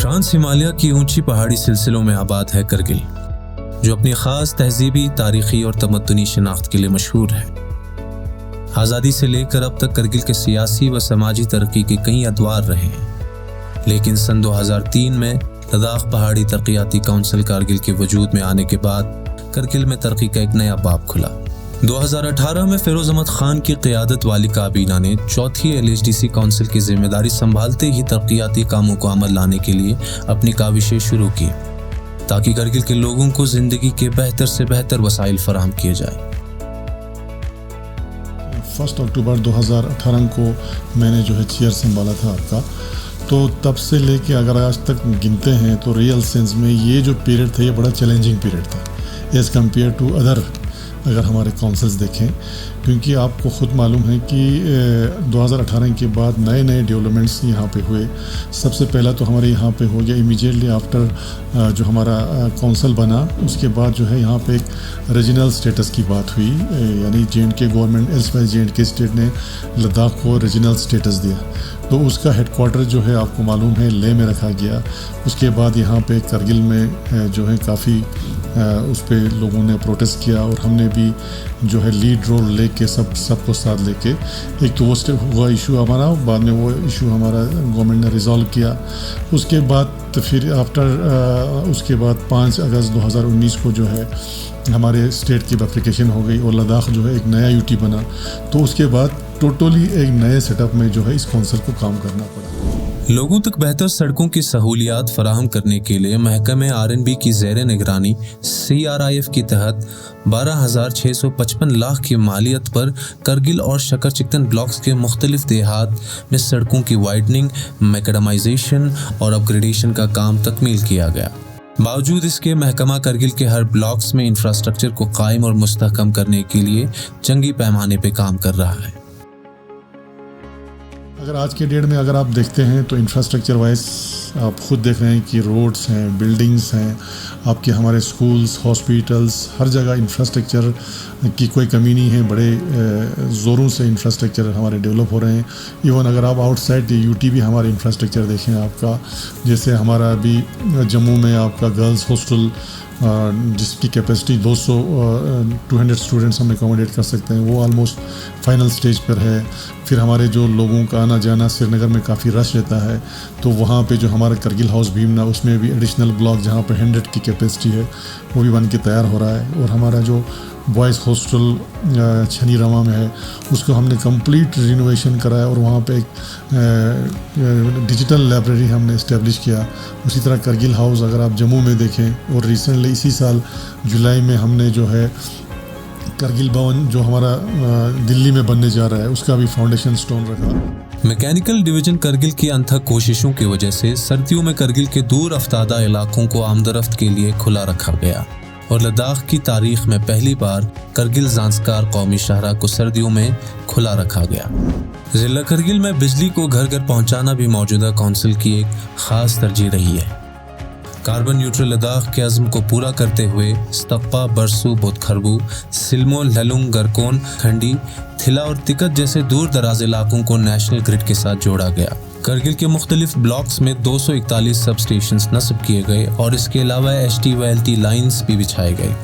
Trans Himalaya की ऊंची पहाड़ी सिलसिलों में आबाद है करगिल, जो अपनी ख़ास तहजीबी, तारीख़ी और तमद्दुनी शनाख्त के लिए मशहूर है। आज़ादी से लेकर अब तक करगिल के सियासी व समाजी तरक्की के कई अदवार रहे हैं, लेकिन सन 2003 में लद्दाख पहाड़ी तरक्याती काउंसिल कारगिल के वजूद में आने के बाद करगिल में तरक्की का एक नया बाब खुला। 2018 में फिरोज अहमद खान की क़यादत वाली काबीना ने चौथी LHDC काउंसिल की जिम्मेदारी संभालते ही तरक्याती कामों को अमल लाने के लिए अपनी काविशें शुरू की, ताकि करगिल के लोगों को ज़िंदगी के बेहतर से बेहतर वसाइल फराहम किए जाए। 1 अक्टूबर 2018 को मैंने जो है चेयर संभाला था आपका, तो तब से लेके अगर आज तक गिनते हैं तो रियल सेंस में ये जो पीरियड था ये बड़ा चैलेंजिंग पीरियड था एज़ कम्पेयर टू अदर अगर हमारे काउंसिल्स देखें, क्योंकि आपको ख़ुद मालूम है कि 2018 के बाद नए नए डेवलपमेंट्स यहाँ पे हुए। सबसे पहला तो हमारे यहाँ पे हो गया इमीडिएटली आफ्टर जो हमारा काउंसिल बना, उसके बाद जो है यहाँ पे एक रीजनल स्टेटस की बात हुई, यानी J&K गवर्नमेंट J&K स्टेट ने लद्दाख को रीजनल स्टेटस दिया, तो उसका हेडक्वार्टर जो है आपको मालूम है लेह में रखा गया। उसके बाद यहाँ पे करगिल में जो है काफ़ी उस पर लोगों ने प्रोटेस्ट किया और हमने भी जो है लीड रोल लेके सबको साथ लेके, एक तो वो हुआ इशू हमारा, बाद में वो इशू हमारा गवर्नमेंट ने रिजॉल्व किया। उसके बाद तो फिर उसके बाद 5 अगस्त 2019 को जो है हमारे स्टेट की एप्लीकेशन हो गई और लद्दाख जो है एक नया UT बना, तो उसके बाद टोटली एक नए सेटअप में जो है इस काउंसिल को काम करना पड़ा। लोगों तक बेहतर सड़कों की सहूलियात फराहम करने के लिए महकमे RNB की ज़ेर निगरानी CRIF के तहत 12,655 लाख की मालियत पर करगिल और शकर चिकन ब्लॉक्स के मुख्तलिफ देहात में सड़कों की वाइडनिंग, मैकडेमाइजेशन और अपग्रेडेशन का काम तकमील किया गया। बावजूद इसके महकमा करगिल के हर ब्लॉक्स में इंफ्रास्ट्रक्चर को कायम और मुस्तहकम करने के लिए जंगी पैमाने पर काम कर रहा है। अगर आज के डेट में अगर आप देखते हैं तो इंफ्रास्ट्रक्चर वाइज आप खुद देख रहे हैं कि रोड्स हैं, बिल्डिंग्स हैं, आपके हमारे स्कूल्स, हॉस्पिटल्स, हर जगह इंफ्रास्ट्रक्चर की कोई कमी नहीं है। बड़े ज़ोरों से इंफ्रास्ट्रक्चर हमारे डेवलप हो रहे हैं। इवन अगर आप आउटसाइड UT भी हमारे इंफ्रास्ट्रक्चर देखें आपका, जैसे हमारा अभी जम्मू में आपका गर्ल्स हॉस्टल जिसकी कैपेसिटी 200 स्टूडेंट्स हम एकोमोडेट कर सकते हैं, वो ऑलमोस्ट फाइनल स्टेज पर है। फिर हमारे जो लोगों का आना जाना श्रीनगर में काफ़ी रश रहता है, तो वहाँ पे जो हमारा करगिल हाउस भीमना, उसमें भी एडिशनल ब्लॉक जहाँ पे 100 की कैपेसिटी है वो भी बन के तैयार हो रहा है। और हमारा जो बॉयज़ हॉस्टल छनी रवा में है उसको हमने कंप्लीट रिनोवेशन कराया और वहाँ पे एक डिजिटल लाइब्रेरी हमने इस्टेब्लिश किया। उसी तरह करगिल हाउस अगर आप जम्मू में देखें, और रिसेंटली इसी साल जुलाई में हमने जो है करगिल भवन जो हमारा दिल्ली में बनने जा रहा है उसका भी फाउंडेशन स्टोन रखा। मैकेनिकल डिवीजन करगिल की अनथक कोशिशों की वजह से सर्दियों में करगिल के दूर अफ्तादा इलाकों को आमदरफ्त के लिए खुला रखा गया और लद्दाख की तारीख में पहली बार करगिल ज़ांस्कार कौमी शाहरा को सर्दियों में खुला रखा गया। ज़िला करगिल में बिजली को घर घर पहुंचाना भी मौजूदा काउंसिल की एक ख़ास तरजीह रही है। कार्बन न्यूट्रल लद्दाख के अज़्म को पूरा करते हुए स्तप्पा, बरसू, बोतखरबू, सिल्मो, ललुंग, गरकोन, खंडी, थिला और तिकत जैसे दूर दराज इलाकों को नेशनल ग्रिड के साथ जोड़ा गया। करगिल के मुख्तलिफ ब्लॉक्स में 241 सब स्टेशंस नस्ब किए गए और इसके अलावा HT व LT लाइन्स भी बिछाए गए।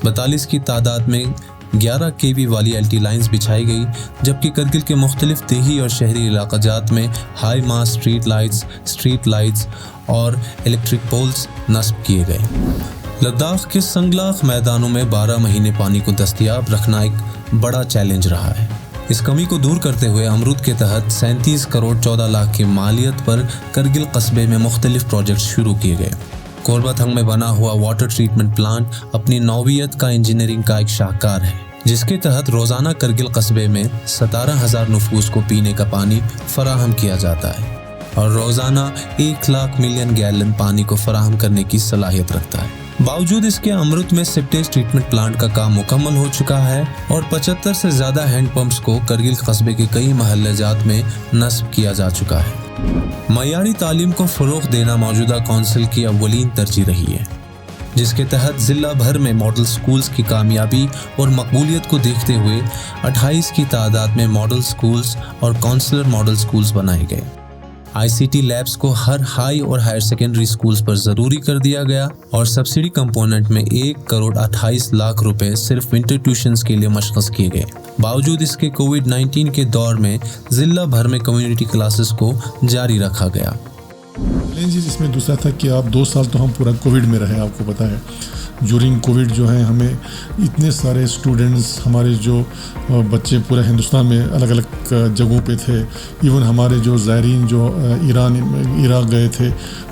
42 की तादाद में 11 kV वाली LT लाइन्स बिछाई गई, जबकि करगिल के मुख्तलिफ देही और शहरी इलाक़ाजात में हाई मास स्ट्रीट लाइट्स और इलेक्ट्रिक पोल्स नस्ब किए गए। लद्दाख के संगलाख मैदानों में 12 महीने पानी को दस्तयाब रखना एक बड़ा चैलेंज रहा है। इस कमी को दूर करते हुए अमरूद के तहत 37 करोड़ 14 लाख की मालियत पर करगिल कस्बे में मुख्तलिफ प्रोजेक्ट शुरू किए गए। कोरबाथंग में बना हुआ वाटर ट्रीटमेंट प्लांट अपनी नौवियत का इंजीनियरिंग का एक शाहकार है, जिसके तहत रोज़ाना करगिल कस्बे में 17,000 नफूस को पीने का पानी फराहम किया जाता है और रोज़ाना 1 लाख मिलियन गैलन पानी को फराहम करने की सलाहियत रखता है। बावजूद इसके अमृत में सिप्टेज ट्रीटमेंट प्लांट का काम मुकम्मल हो चुका है और 75 से ज़्यादा हैंड पंप्स को करगिल कस्बे के कई महल्लेजात में नस्ब किया जा चुका है। मयारी तालीम को फ़रोग़ देना मौजूदा काउंसिल की अव्वलीन तरजीह रही है, जिसके तहत ज़िला भर में मॉडल स्कूल्स की कामयाबी और मकबूलियत को देखते हुए 28 की तादाद में मॉडल स्कूल्स और काउंसलर मॉडल स्कूल्स बनाए गए। ICT لیبس کو ہر ہائی اور ہائر سیکنڈری سکولز پر ضروری کر دیا گیا اور سبسڈی کمپوننٹ میں 1.28 کروڑ روپے صرف ونٹر ٹیوشنز کے لیے مشخص کیے گئے۔ باوجود اس کے کووڈ-19 کے دور میں ضلع بھر میں کمیونٹی کلاسز کو جاری رکھا گیا۔ چیلنجز اس میں دوسرا تھا کہ آپ 2 سال تو ہم پورا کووڈ میں رہے، آپ کو پتہ ہے جورنگ کووڈ جو ہے ہمیں اتنے سارے اسٹوڈنٹس، ہمارے جو بچے پورے ہندوستان میں الگ الگ جگہوں پہ تھے، ایون ہمارے جو زائرین جو عراق گئے تھے،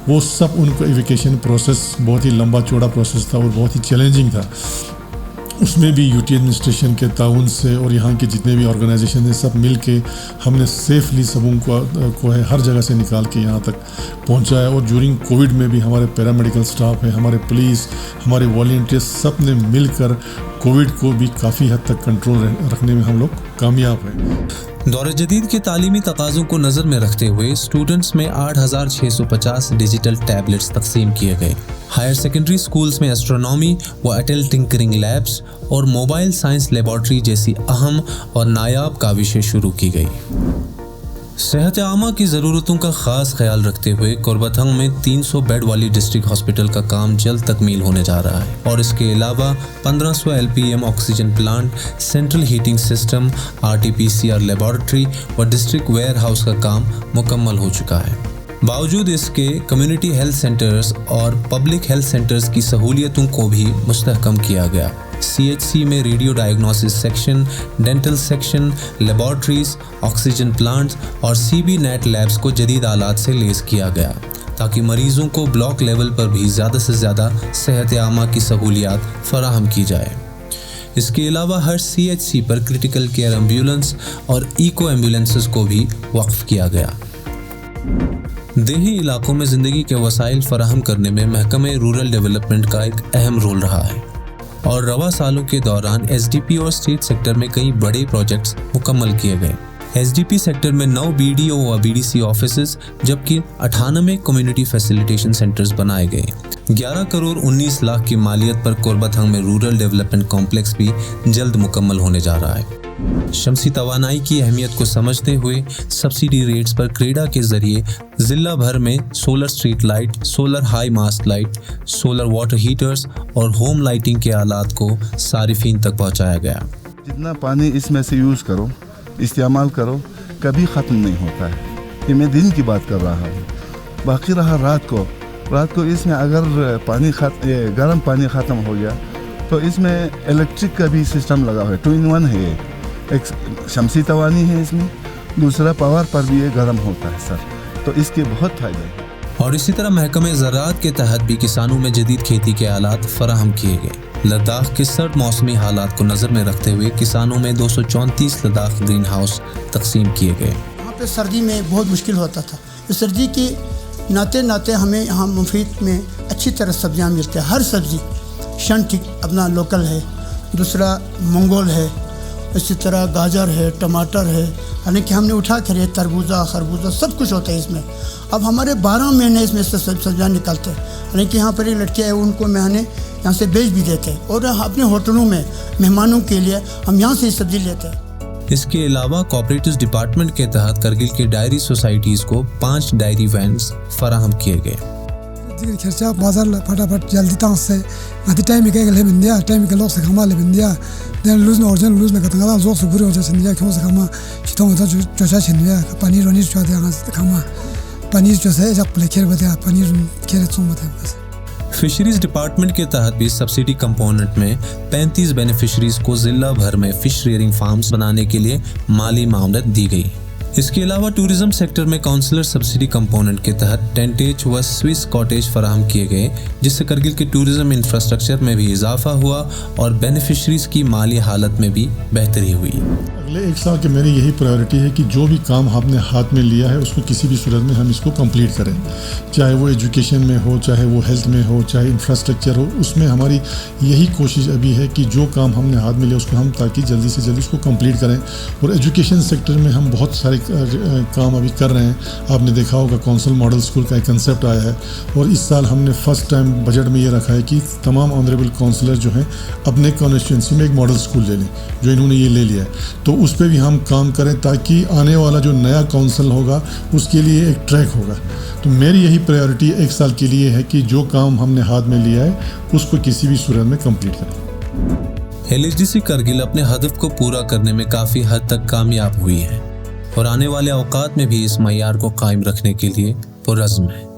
وہ سب ان کو ایویکیشن پروسیس بہت ہی لمبا چوڑا پروسیس تھا اور بہت ہی چیلنجنگ تھا۔ اس میں بھی UT ایڈمنسٹریشن کے تعاون سے اور یہاں کے جتنے بھی آرگنائزیشن ہیں سب مل کے ہم نے سیفلی سبوں کو ہے ہر جگہ سے نکال کے یہاں تک پہنچایا۔ اور جورنگ کووڈ میں بھی ہمارے پیرامیڈیکل سٹاف ہے، ہمارے پولیس، ہمارے والنٹیئرس سب نے مل کر کووڈ کو بھی کافی حد تک کنٹرول رکھنے میں ہم لوگ کامیاب ہیں۔ دور جدید کے تعلیمی تقاضوں کو نظر میں رکھتے ہوئے اسٹوڈنٹس میں 8,650 ڈیجیٹل ٹیبلٹس تقسیم کیے گئے۔ ہائر سیکنڈری سکولز میں ایسٹرونومی و اٹل ٹنکرنگ لیبس اور موبائل سائنس لیبارٹری جیسی اہم اور نایاب کاوشیں شروع کی گئی۔ صحت عامہ کی ضرورتوں کا خاص خیال رکھتے ہوئے قربتھنگ میں 300 بیڈ والی ڈسٹرکٹ ہاسپٹل کا کام جلد تکمیل ہونے جا رہا ہے اور اس کے علاوہ 1500 LPM oxygen plant, central heating system, RT-PCR laboratory و ڈسٹرکٹ ویئر ہاؤس کا کام مکمل ہو چکا ہے۔ باوجود اس کے کمیونٹی ہیلتھ سینٹرز اور پبلک ہیلتھ سینٹرز کی سہولیتوں کو بھی مستحکم کیا گیا۔ CHC میں radio diagnosis section, dental section, laboratories, oxygen plants اور CB نیٹ لیبس کو جدید آلات سے لیس کیا گیا تاکہ مریضوں کو بلاک لیول پر بھی زیادہ سے زیادہ صحت عامہ کی سہولیات فراہم کی جائے۔ اس کے علاوہ ہر CHC پر کرٹیکل کیئر ایمبولینس اور ایکو ایمبولینسز کو بھی وقف کیا گیا۔ دیہی علاقوں میں زندگی کے وسائل فراہم کرنے میں محکمہ رورل ڈیولپمنٹ کا ایک اہم رول رہا ہے اور رواں سالوں کے دوران SDP اور اسٹیٹ سیکٹر میں کئی بڑے پروجیکٹس مکمل کیے گئے۔ SDP سیکٹر میں 9 BDO و BDC آفیسز جبکہ 98 کمیونٹی فیسیلیٹیشن سینٹرز بنائے گئے۔ 11 کروڑ 19 لاکھ کی مالیت پر قربتھنگ میں رورل ڈیولپمنٹ کمپلیکس بھی جلد مکمل ہونے جا رہا ہے۔ شمسی توانائی کی اہمیت کو سمجھتے ہوئے سبسڈی ریٹس پر کریڈا کے ذریعے ضلع بھر میں solar street light, solar high mast light, solar water heaters اور ہوم لائٹنگ کے آلات کو صارفین تک پہنچایا گیا۔ جتنا پانی اس میں سے یوز کرو، استعمال کرو، کبھی ختم نہیں ہوتا ہے۔ یہ میں دن کی بات کر رہا ہوں۔ باقی رہا رات کو اس میں اگر گرم پانی ختم ہو گیا تو اس میں الیکٹرک کا بھی سسٹم لگا ہوا ہے، 2 in 1 ہے۔ ایک شمسی توانی ہے اس میں، دوسرا پاور پر بھی یہ گرم ہوتا ہے سر، تو اس کے بہت فائدے ہیں۔ اور اسی طرح محکمہ زراعت کے تحت بھی کسانوں میں جدید کھیتی کے آلات فراہم کیے گئے۔ لداخ کے سرد موسمی حالات کو نظر میں رکھتے ہوئے کسانوں میں 234 لداخ گرین ہاؤس تقسیم کیے گئے۔ وہاں پہ سردی میں بہت مشکل ہوتا تھا، اس سردی کی ناتے ہمیں یہاں مفید میں اچھی طرح سبزیاں ملتی ہیں۔ ہر سبزی شنٹک اپنا لوکل ہے، دوسرا منگول ہے، اسی طرح گاجر ہے، ٹماٹر ہے، یعنی کہ ہم نے اٹھا کر تربوزہ، خربوزہ سب کچھ ہوتا ہے اس میں۔ اب ہمارے 12 مہینے اس میں سے سبزیاں نکلتے ہیں، یعنی کہ یہاں پر ایک لڑکیاں ہیں ان کو میں یہاں سے بیچ بھی دیتے ہیں اور اپنے ہوٹلوں میں مہمانوں کے لیے ہم یہاں سے سبزی لیتے ہیں۔ اس کے علاوہ کوآپریٹو ڈپارٹمنٹ کے تحت کرگل کے ڈائری سوسائٹیز کو 5 ڈائری وینز فراہم کیے گئے۔ خرچہ بازار پھٹافٹ جلدی تاں سے نتی ٹائم کے گلے بندیا ٹائم کے لوگ سے کھما لے بندیا دین لوز اورجن لوز میں کتنگا زو سے بری ہو جا سندیا کیوں سے کھما چتوں ہوتا چوچا چھنیا پنیر ونیر چوا دیا کھما پنیر جو سے جب پلے کھیر بدیا پنیر کھیر چوں مت ہے بس۔ فشریز ڈپارٹمنٹ کے تحت بھی سبسڈی کمپوننٹ میں 35 بینیفیشریز کو ضلع بھر میں فش ریئرنگ فارمز بنانے کے لیے مالی معاونت دی گئی۔ اس کے علاوہ ٹورزم سیکٹر میں کونسلر سبسڈی کمپوننٹ کے تحت ٹینٹیج و سوئس کاٹیج فراہم کیے گئے، جس سے کرگل کے ٹورزم انفراسٹرکچر میں بھی اضافہ ہوا اور بینیفیشریز کی مالی حالت میں بھی بہتری ہوئی۔ اگلے 1 سال کے میری یہی پرائیورٹی ہے کہ جو بھی کام ہم نے ہاتھ میں لیا ہے اس کو کسی بھی صورت میں ہم اس کو کمپلیٹ کریں، چاہے وہ ایجوکیشن میں ہو، چاہے وہ ہیلتھ میں ہو، چاہے انفراسٹرکچر ہو۔ اس میں ہماری یہی کوشش ابھی ہے کہ جو کام ہم نے ہاتھ میں لیا اس کو ہم تاکہ جلدی سے جلدی اس کو کمپلیٹ کریں۔ اور ایجوکیشن سیکٹر میں ہم بہت سارے کام ابھی کر رہے ہیں۔ آپ نے دیکھا ہوگا کونسل ماڈل اسکول کا ایک کنسیپٹ آیا ہے اور اس سال ہم نے فرسٹ ٹائم بجٹ میں یہ رکھا ہے کہ تمام آنریبل کونسلر جو ہیں اپنے کانسٹیٹوئنسی میں ایک ماڈل اسکول لے لیں، جو انہوں نے یہ لے لیا ہے۔ تو उस पर भी हम काम करें ताकि आने वाला जो नया काउंसिल होगा उसके लिए एक ट्रैक होगा। तो मेरी यही प्रायोरिटी 1 साल के लिए है कि जो काम हमने हाथ में लिया है उसको किसी भी सूरत में कंप्लीट करें। LHDC करगिल अपने हदफ को पूरा करने में काफ़ी हद तक कामयाब हुई है और आने वाले औकात में भी इस मयार को कायम रखने के लिए पुरज़्म है।